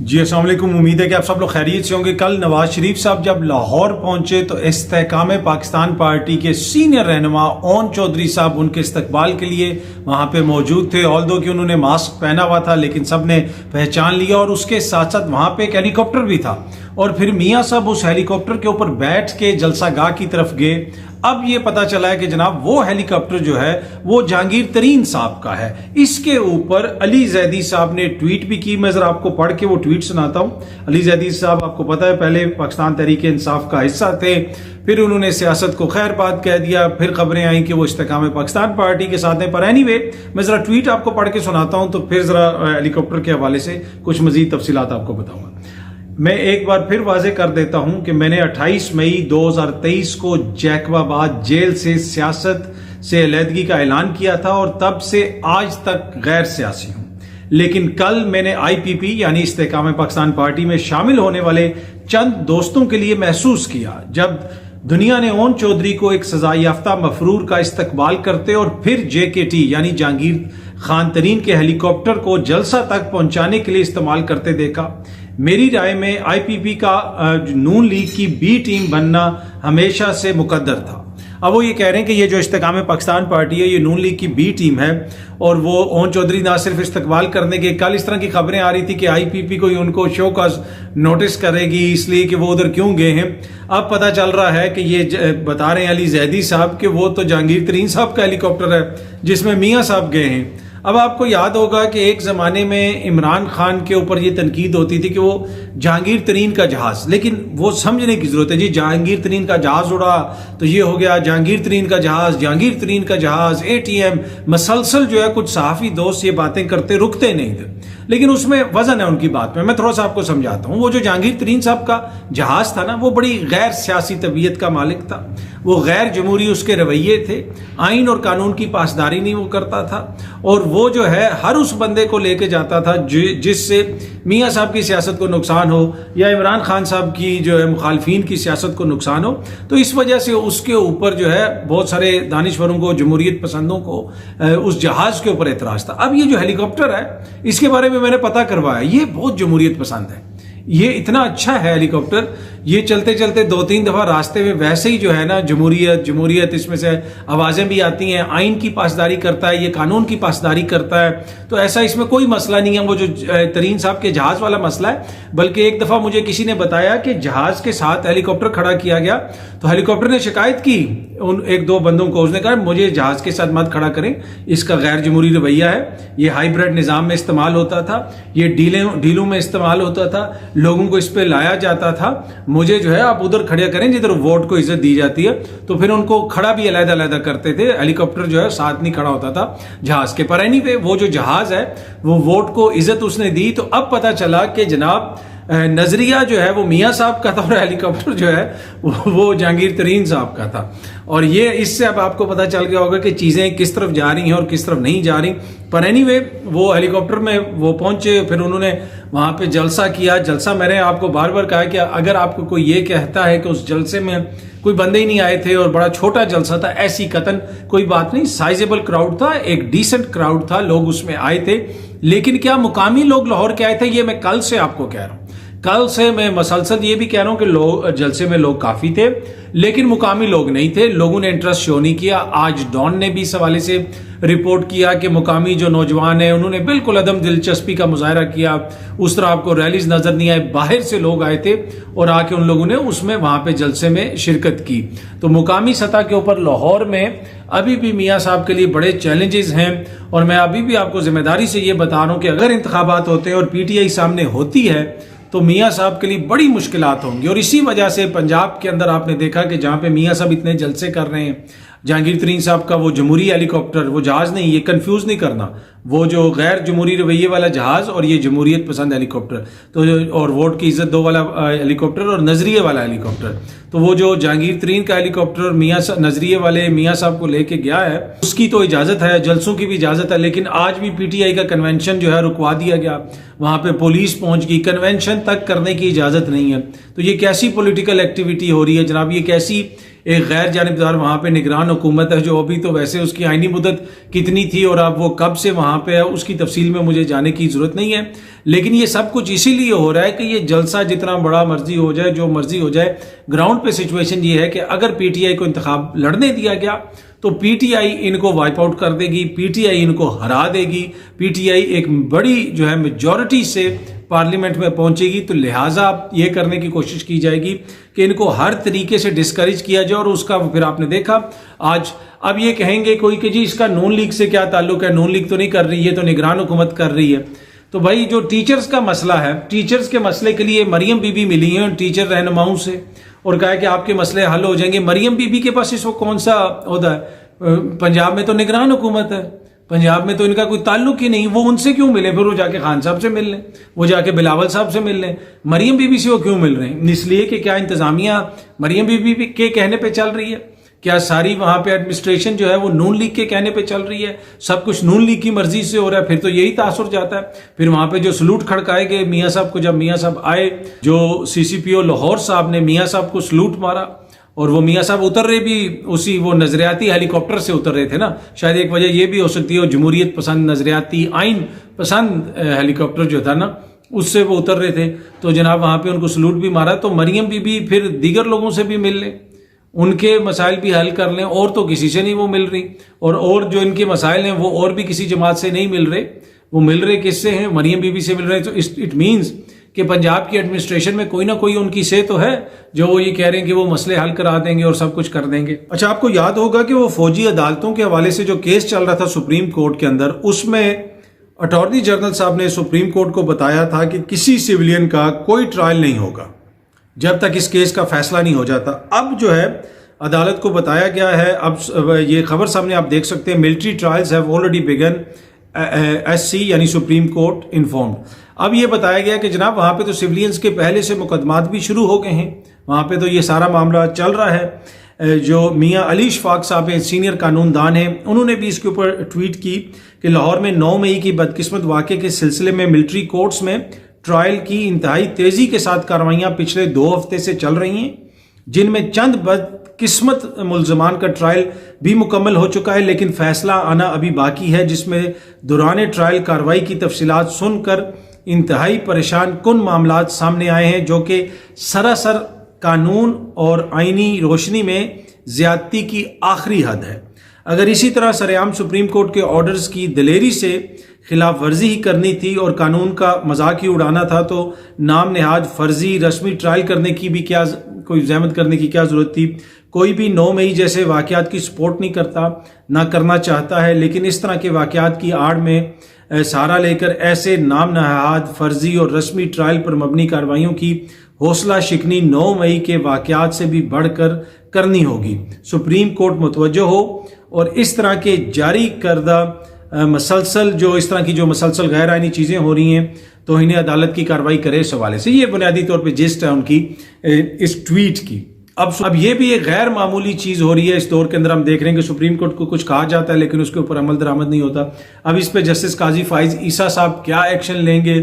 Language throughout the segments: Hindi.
जी अस्सलाम वालेकुम। उम्मीद है कि आप सब लोग खैरियत से होंगे। कल नवाज शरीफ साहब जब लाहौर पहुंचे तो इस्तेहकाम पाकिस्तान पार्टी के सीनियर रहनुमा ओन चौधरी साहब उनके इस्तकबाल के लिए वहां पे मौजूद थे। ऑल्दो कि उन्होंने मास्क पहना हुआ था लेकिन सब ने पहचान लिया और उसके साथ साथ वहां पे एक हेलीकॉप्टर भी था और फिर मियाँ साहब उस हेलीकॉप्टर के ऊपर बैठ के जलसागाह की तरफ गए। अब ये पता चला है कि जनाब वो हेलीकॉप्टर जो है वो जहांगीर तरीन साहब का है। इसके ऊपर अली जैदी साहब ने ट्वीट भी की। मैं जरा आपको पढ़ के वो ट्वीट सुनाता हूं। अली जैदी साहब आपको पता है पहले पाकिस्तान तहरीक इंसाफ का हिस्सा थे, फिर उन्होंने सियासत को खैरबाद कह दिया, फिर खबरें आई कि वो इस्तेहकाम पाकिस्तान पार्टी के साथ हैं। पर एनीवे मैं जरा ट्वीट आपको पढ़ के सुनाता हूं तो फिर जरा हेलीकॉप्टर के हवाले से कुछ मजीद तफसीलात आपको बताऊंगा। मैं एक बार फिर वाजे कर देता हूं कि मैंने 28 मई 2023 को जैकबाबाद जेल से सियासत से अलहदगी का ऐलान किया था और तब से आज तक गैर सियासी हूं। लेकिन कल मैंने IPP यानी इस्तेहकाम पाकिस्तान पार्टी में शामिल होने वाले चंद दोस्तों के लिए महसूस किया जब दुनिया ने ओन चौधरी को एक सजा याफ्ता मफरूर का इस्तकबाल करते और फिर JKT यानी जहांगीर खान तरीन के हेलीकॉप्टर को जलसा तक पहुंचाने के लिए इस्तेमाल करते देखा। मेरी राय में IPP का नून लीग की B टीम बनना हमेशा से मुकद्दर था। अब वो ये कह रहे हैं कि ये जो इस्तेहकाम पाकिस्तान पार्टी है ये नून लीग की B टीम है और वो ओन चौधरी ना सिर्फ इस्तकबाल करने के, कल इस तरह की खबरें आ रही थी कि IPP को उनको शो का नोटिस करेगी इसलिए कि वो उधर क्यों गए हैं। अब पता चल रहा है कि ये बता रहे हैं अली जैदी साहब कि वो तो जहांगीर तरीन साहब का हेलीकॉप्टर है जिसमें मियाँ साहब गए हैं। अब आपको याद होगा कि एक जमाने में इमरान खान के ऊपर ये तनकीद होती थी कि वो जहांगीर तरीन का जहाज, लेकिन वो समझने की जरूरत है जी, जहांगीर तरीन का जहाज उड़ा तो ये हो गया जहांगीर तरीन का जहाज, जहांगीर तरीन का जहाज, ATM मसलसल जो है कुछ सहाफी दोस्त ये बातें करते रुकते नहीं थे, लेकिन उसमें वजन है उनकी बात में। मैं थोड़ा सा आपको समझाता हूं। वो जो जहांगीर तरीन साहब का जहाज था ना वो बड़ी गैर सियासी तबीयत का मालिक था, वो गैर जमहूरी उसके रवैये थे, आइन और कानून की पासदारी नहीं वो करता था और वो जो है हर उस बंदे को लेके जाता था जिससे मियाँ साहब की सियासत को नुकसान हो या इमरान खान साहब की जो है मुखालफीन की सियासत को नुकसान हो। तो इस वजह से उसके ऊपर जो है बहुत सारे दानिशवरों को, जमहूरियत पसंदों को उस जहाज के ऊपर एतराज था। अब ये जो हेलीकॉप्टर है इसके बारे में मैंने पता करवाया, ये बहुत जमहूरियत पसंद है, ये इतना अच्छा है हेलीकॉप्टर। ये चलते चलते 2-3 दफा रास्ते में वैसे ही जो है ना जमहूरियत इसमें से आवाजें भी आती हैं, आइन की पासदारी करता है, ये कानून की पासदारी करता है। तो ऐसा इसमें कोई मसला नहीं है वो जो तरीन साहब के जहाज वाला मसला है। बल्कि एक दफा मुझे किसी ने बताया कि जहाज के साथ हेलीकॉप्टर खड़ा किया गया तो हेलीकॉप्टर ने शिकायत की उन 1-2 बंदों को, उसने कहा मुझे जहाज के साथ मत खड़ा करें, इसका गैर जमहूरी रवैया है, ये हाइब्रिड निजाम में इस्तेमाल होता था, ये डीलों में इस्तेमाल होता था, लोगों को इस पे लाया जाता था, मुझे जो है आप उधर खड़ा करें जिधर वोट को इज्जत दी जाती है। तो फिर उनको खड़ा भी अलग-अलग करते थे, हेलीकॉप्टर जो है साथ नहीं खड़ा होता था जहाज के। पर एनीवे वो जो जहाज है वो वोट को इज्जत उसने दी। तो अब पता चला कि जनाब नजरिया जो है वो मियाँ साहब का था और हेलीकॉप्टर जो है वो जहांगीर तरीन साहब का था। और ये इससे अब आपको पता चल गया होगा कि चीजें किस तरफ जा रही हैं और किस तरफ नहीं जा रही। पर एनीवे वो हेलीकॉप्टर में वो पहुंचे, फिर उन्होंने वहां पे जलसा किया। जलसा मैंने आपको बार बार कहा कि अगर आपको कोई ये कहता है कि उस जलसे में कोई बंदे ही नहीं आए थे और बड़ा छोटा जलसा था, ऐसी कतन कोई बात नहीं। साइजेबल क्राउड था, एक डिसेंट क्राउड था, लोग उसमें आए थे। लेकिन क्या मुकामी लोग लाहौर के आए थे? ये मैं कल से आपको कह रहा हूं, कल से मैं मसलसल ये भी कह रहा हूं कि लोग जलसे में लोग काफी थे लेकिन मुकामी लोग नहीं थे, लोगों ने इंटरेस्ट शो नहीं किया। आज डॉन ने भी इस हवाले से रिपोर्ट किया कि मुकामी जो नौजवान है उन्होंने बिल्कुल अदम दिलचस्पी का मुजाहरा किया, उस तरह आपको रैलीज नजर नहीं आए, बाहर से लोग आए थे और आके उन लोगों ने उसमें वहां पे जलसे में शिरकत की। तो मुकामी सतह के ऊपर लाहौर में अभी भी मियाँ साहब के लिए बड़े चैलेंजेस हैं और मैं अभी भी आपको जिम्मेदारी से ये बता रहा हूं कि अगर इंतखाबात होते हैं और PTI सामने होती है तो मियाँ साहब के लिए बड़ी मुश्किलात होंगी। और इसी वजह से पंजाब के अंदर आपने देखा कि जहां पे मियाँ साहब इतने जलसे कर रहे हैं, जहांगीर तरीन साहब का वो जमहूरी हेलीकॉप्टर, वो जहाज नहीं, ये कंफ्यूज नहीं करना, वो जो गैर जमहूरी रवैये वाला जहाज और ये जमहूरियत पसंद हेलीकॉप्टर, तो और वोट की इज्जत दो वाला हेलीकॉप्टर और नजरिए वाला हेलीकॉप्टर। तो वो जो जहांगीर तरीन का हेलीकॉप्टर मियाँ नजरिए वाले मियाँ साहब को लेके गया है उसकी तो इजाजत है, जलसों की भी इजाजत है, लेकिन आज भी PTI का कन्वेंशन जो है रुकवा दिया गया, वहां पे पुलिस पहुंच गई, कन्वेंशन तक करने की इजाजत नहीं है। तो ये कैसी पॉलिटिकल एक्टिविटी हो रही है जनाब, ये कैसी एक गैर जानिबदार वहां पे निगरान हुकूमत है, जो अभी तो वैसे उसकी आईनी मुद्दत कितनी थी और अब वो कब से वहां पे है उसकी तफसील में मुझे जाने की जरूरत नहीं है। लेकिन ये सब कुछ इसीलिए हो रहा है कि ये जलसा जितना बड़ा मर्जी हो जाए, जो मर्जी हो जाए, ग्राउंड पे सिचुएशन ये है कि अगर पीटीआई को इंतखाब लड़ने दिया गया तो पीटीआई इनको वाइप आउट कर देगी, पीटीआई इनको हरा देगी, पीटीआई एक बड़ी जो है मेजॉरिटी से पार्लियामेंट में पहुंचेगी। तो लिहाजा ये करने की कोशिश की जाएगी कि इनको हर तरीके से डिस्करेज किया जाए। और उसका फिर आपने देखा आज, अब ये कहेंगे कोई कि जी इसका नून लीग से क्या ताल्लुक है, नून लीग तो नहीं कर रही है, तो निगरान हुकूमत कर रही है। तो भाई जो टीचर्स का मसला है, टीचर्स के मसले के लिए मरियम बीबी मिली है टीचर रहनुमाओं से और कहा कि आपके मसले हल हो जाएंगे। मरियम बीबी के पास इसको कौन सा ओहदा है? पंजाब में तो निगरान हुकूमत है, पंजाब में तो इनका कोई ताल्लुक ही नहीं। वो उनसे क्यों मिले? फिर वो जाके खान साहब से मिल लें, वो जाके बिलावल साहब से मिल लें। मरियम बीबी से वो क्यों मिल रहे हैं? इसलिए कि क्या इंतजामिया मरियम बीबी के कहने पे चल रही है? क्या सारी वहां पे एडमिनिस्ट्रेशन जो है वो नून लीग के कहने पे चल रही है? सब कुछ नून लीग की मर्जी से हो रहा है? फिर तो यही तासुर जाता है। फिर वहां पे जो सलूट खड़काए गए मियाँ साहब को, जब मियाँ साहब आए, जो सीसीपीओ लाहौर साहब ने मियाँ साहब को सलूट मारा और वो मियाँ साहब उतर रहे भी उसी वो नजरियाती हेलीकॉप्टर से उतर रहे थे ना। शायद एक वजह ये भी हो सकती है, वो जमहूरियत पसंद नजरियाती आइन पसंद हेलीकॉप्टर जो था ना उससे वो उतर रहे थे। तो जनाब वहां पे उनको सलूट भी मारा। तो मरियम बीबी फिर दीगर लोगों से भी मिल लें, उनके मसाइल भी हल कर लें। और तो किसी से नहीं वो मिल रही, और जो इनके मसाइल हैं वो और भी किसी जमात से नहीं मिल रहे, वो मिल रहे किससे हैं? मरियम बीबी से मिल रहे हैं। तो इट मीन्स कि पंजाब की एडमिनिस्ट्रेशन में कोई ना कोई उनकी से तो है जो वो ये कह रहे हैं कि वो मसले हल करा देंगे और सब कुछ कर देंगे। अच्छा, आपको याद होगा कि वो फौजी अदालतों के हवाले से जो केस चल रहा था सुप्रीम कोर्ट के अंदर, उसमें अटॉर्नी जनरल साहब ने सुप्रीम कोर्ट को बताया था कि किसी सिविलियन का कोई ट्रायल नहीं होगा जब तक इस केस का फैसला नहीं हो जाता। अब जो है अदालत को बताया गया है, अब ये खबर सामने आप देख सकते हैं, military trials have already begun, SC यानी सुप्रीम कोर्ट इन्फॉर्म्ड। अब ये बताया गया कि जनाब वहां पे तो सिविलियंस के पहले से मुकदमात भी शुरू हो गए हैं, वहां पे तो ये सारा मामला चल रहा है। जो मियाँ अली शफाक साहब हैं, सीनियर कानूनदान हैं, उन्होंने भी इसके ऊपर ट्वीट की कि लाहौर में 9 मई की बदकिस्मत वाक़े के सिलसिले में मिलिट्री कोर्ट्स में ट्रायल की इंतहाई तेजी के साथ कार्रवाइयां पिछले 2 हफ्ते से चल रही हैं, जिनमें चंद बदकिस्मत मुल्जमान का ट्रायल भी मुकम्मल हो चुका है, लेकिन फैसला आना अभी बाकी है, जिसमें दौरान ट्रायल कार्रवाई की तफसीलात सुनकर इंतहाई परेशान कुन मामलात सामने आए हैं, जो कि सरासर कानून और आईनी रोशनी में ज्यादती की आखिरी हद है। अगर इसी तरह सरेआम सुप्रीम कोर्ट के ऑर्डर्स की दिलेरी से खिलाफ वर्जी ही करनी थी और कानून का मजाक ही उड़ाना था, तो नाम नेहाज फर्जी रस्मी ट्रायल करने की भी क्या, कोई जहमत करने की क्या जरूरत थी? कोई भी 9 मई जैसे वाकयात की सपोर्ट नहीं करता, ना करना चाहता है, लेकिन इस तरह के वाकयात की आड़ में सहारा लेकर ऐसे नाम नहाद फर्जी और रस्मी ट्रायल पर मबनी कार्रवाइयों की हौसला शिकनी 9 मई के वाकयात से भी बढ़कर करनी होगी। सुप्रीम कोर्ट मुतवज्जो हो और इस तरह के जारी करदा मसलसल जो इस तरह की जो मसलसल गैर आईनी चीज़ें हो रही हैं, तो इन्हें अदालत की कार्रवाई करे इस हवाले से। ये बुनियादी तौर पे जिस्ट है उनकी इस ट्वीट की। अब ये भी एक गैर मामूली चीज़ हो रही है इस दौर के अंदर। हम देख रहे हैं कि सुप्रीम कोर्ट को कुछ कहा जाता है लेकिन उसके ऊपर अमल दरामद नहीं होता। अब इस पे जस्टिस काजी फाइज ईसा साहब क्या एक्शन लेंगे?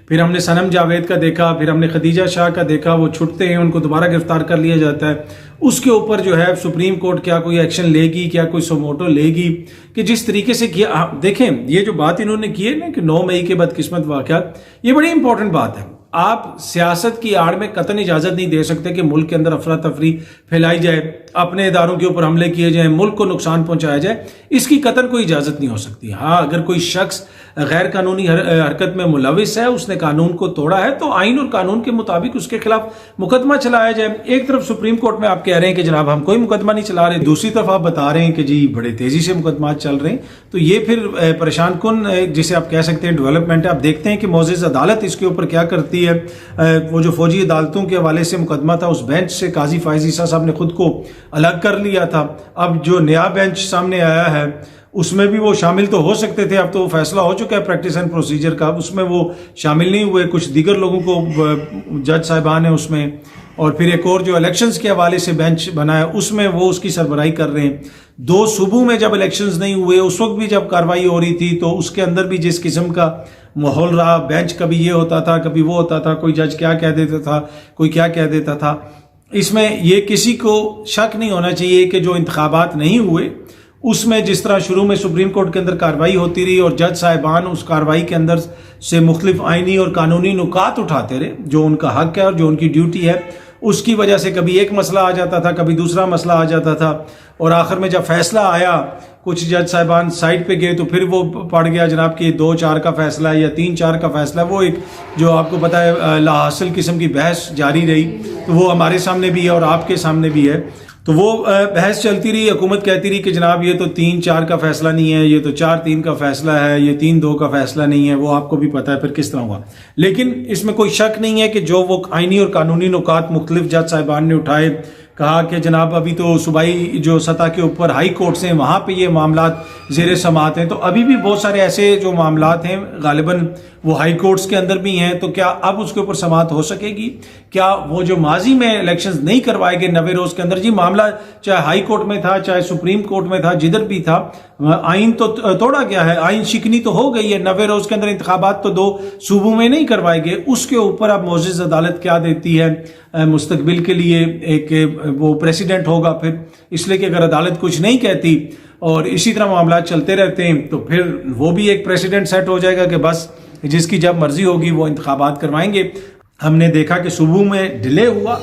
फिर हमने सनम जावेद का देखा, फिर हमने खदीजा शाह का देखा, वो छुटते हैं, उनको दोबारा गिरफ्तार कर लिया जाता है। उसके ऊपर जो है सुप्रीम कोर्ट क्या कोई एक्शन लेगी, क्या कोई सोमोटो लेगी? कि जिस तरीके से किया, देखें ये जो बात इन्होंने की है ना कि 9 मई के बदकिस्मत वाक़यात, ये बड़ी इंपॉर्टेंट बात है। आप सियासत की आड़ में कतई इजाजत नहीं दे सकते कि मुल्क के अंदर अफरा तफरी फैलाई जाए, अपने इदारों के ऊपर हमले किए जाए, मुल्क को नुकसान पहुंचाया जाए, इसकी कतई कोई इजाजत नहीं हो सकती। हाँ, अगर कोई शख्स गैर कानूनी हरकत में मुलविस है, उसने कानून को तोड़ा है, तो आइन और कानून के मुताबिक उसके खिलाफ मुकदमा चलाया जाए। एक तरफ सुप्रीम कोर्ट में आप कह रहे हैं कि जनाब हम कोई मुकदमा नहीं चला रहे, दूसरी तरफ आप बता रहे हैं कि जी बड़े तेजी से मुकदमा चल रहे हैं, तो ये फिर परेशान कुन जिसे आप कह सकते हैं डेवलपमेंट है। आप देखते हैं कि मोअज़्ज़िज़ अदालत इसके ऊपर क्या करती है। वो जो फौजी अदालतों के हवाले से मुकदमा था, उस बेंच से काजी फाइज ईसा साहब ने खुद को अलग कर लिया था। अब जो नया बेंच सामने आया है उसमें भी वो शामिल तो हो सकते थे, अब तो फैसला हो चुका है प्रैक्टिस एंड प्रोसीजर का, उसमें वो शामिल नहीं हुए। कुछ दीगर लोगों को जज साहिबान है उसमें, और फिर एक और जो इलेक्शंस के हवाले से बेंच बना है उसमें वो उसकी सरबराही कर रहे हैं। 2 सूबों में जब इलेक्शंस नहीं हुए उस वक्त भी जब कार्रवाई हो रही थी, तो उसके अंदर भी जिस किस्म का माहौल रहा, बेंच कभी ये होता था कभी वो होता था, कोई जज क्या कह देता था, कोई क्या कह देता था। इसमें ये किसी को शक नहीं होना चाहिए कि जो इंतखाबात नहीं हुए उसमें जिस तरह शुरू में सुप्रीम कोर्ट के अंदर कार्रवाई होती रही और जज साहिबान उस कार्रवाई के अंदर से मुख्तलिफ आइनी और कानूनी नुकात उठाते रहे, जो उनका हक है और जो उनकी ड्यूटी है, उसकी वजह से कभी एक मसला आ जाता था, कभी दूसरा मसला आ जाता था, और आखिर में जब फैसला आया कुछ जज साहिबान साइड पे गए तो फिर वो पड़ गया जनाब कि 2-4 का फैसला है या 3-4 का फैसला है। वो एक जो आपको पता है लाहासिल किस्म की बहस जारी रही, तो वो हमारे सामने भी है और आपके सामने भी है। तो वो बहस चलती रही, हुकूमत कहती रही कि जनाब ये तो 3-4 का फैसला नहीं है, ये तो 4-3 का फैसला है, ये 3-2 का फैसला नहीं है। वो आपको भी पता है फिर किस तरह हुआ। लेकिन इसमें कोई शक नहीं है कि जो वो आइनी और कानूनी नुकात मुख्तलिफ जज साहिबान ने उठाए, कहा कि जनाब अभी तो सूबाई जो सतह के ऊपर हाई कोर्ट से वहाँ पे ये मामलात ज़ेर समाअत हैं, तो अभी भी बहुत सारे ऐसे जो मामलात हैं गालिबन वो हाई कोर्ट्स के अंदर भी हैं। तो क्या अब उसके ऊपर समाअत हो सकेगी? क्या वो जो माजी में इलेक्शंस नहीं करवाए गए 90 रोज के अंदर, जी मामला चाहे हाई कोर्ट में था चाहे सुप्रीम कोर्ट में था, जिधर भी था, आइन तो तोड़ा गया है, आइन शिकनी तो हो गई है। 90 रोज के अंदर इंतखाबात तो 2 सूबों में नहीं करवाए गए। उसके ऊपर अब मोअज़्ज़िज़ अदालत क्या देती है मुस्तकबिल के लिए, एक वो प्रेसिडेंट होगा फिर, इसलिए कि अगर अदालत कुछ नहीं कहती और इसी तरह मामला चलते रहते हैं तो फिर वो भी एक प्रेसिडेंट सेट हो जाएगा कि बस जिसकी जब मर्जी होगी वो इंतखाबात करवाएंगे। हमने देखा कि सूबों में डिले हुआ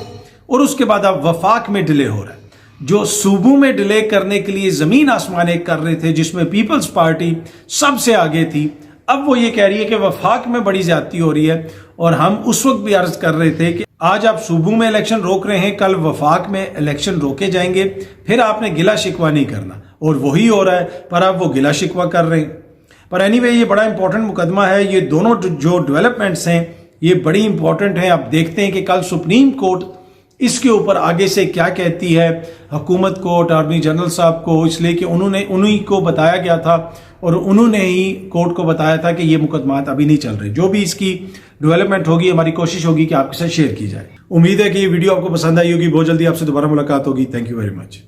और उसके बाद अब वफाक में डिले हो रहा है। जो सूबों में डिले करने के लिए जमीन आसमान एक कर रहे थे, जिसमें पीपल्स पार्टी सबसे आगे थी, अब वो ये कह रही है कि वफाक में बड़ी ज्यादती हो रही है। और हम उस वक्त भी अर्ज कर रहे थे कि आज आप सूबों में इलेक्शन रोक रहे हैं, कल वफाक में इलेक्शन रोके जाएंगे, फिर आपने गिला शिकवा नहीं करना, और वही हो रहा है। पर अब वो गिला शिकवा कर रहे हैं। पर एनीवे ये बड़ा इंपॉर्टेंट मुकदमा है। ये दोनों जो डेवलपमेंट्स हैं ये बड़ी इंपॉर्टेंट हैं। अब देखते हैं कि कल सुप्रीम कोर्ट इसके ऊपर आगे से क्या कहती है। हुकूमत को, अटॉर्नी जनरल साहब को, इसलिए कि उन्हीं को बताया गया था और उन्होंने ही कोर्ट को बताया था कि ये मुकदमात अभी नहीं चल रहे। जो भी इसकी डेवलपमेंट होगी हमारी कोशिश होगी कि आपके साथ शेयर की जाए। उम्मीद है कि ये वीडियो आपको पसंद आई होगी। बहुत जल्दी आपसे दोबारा मुलाकात होगी। Thank you very much.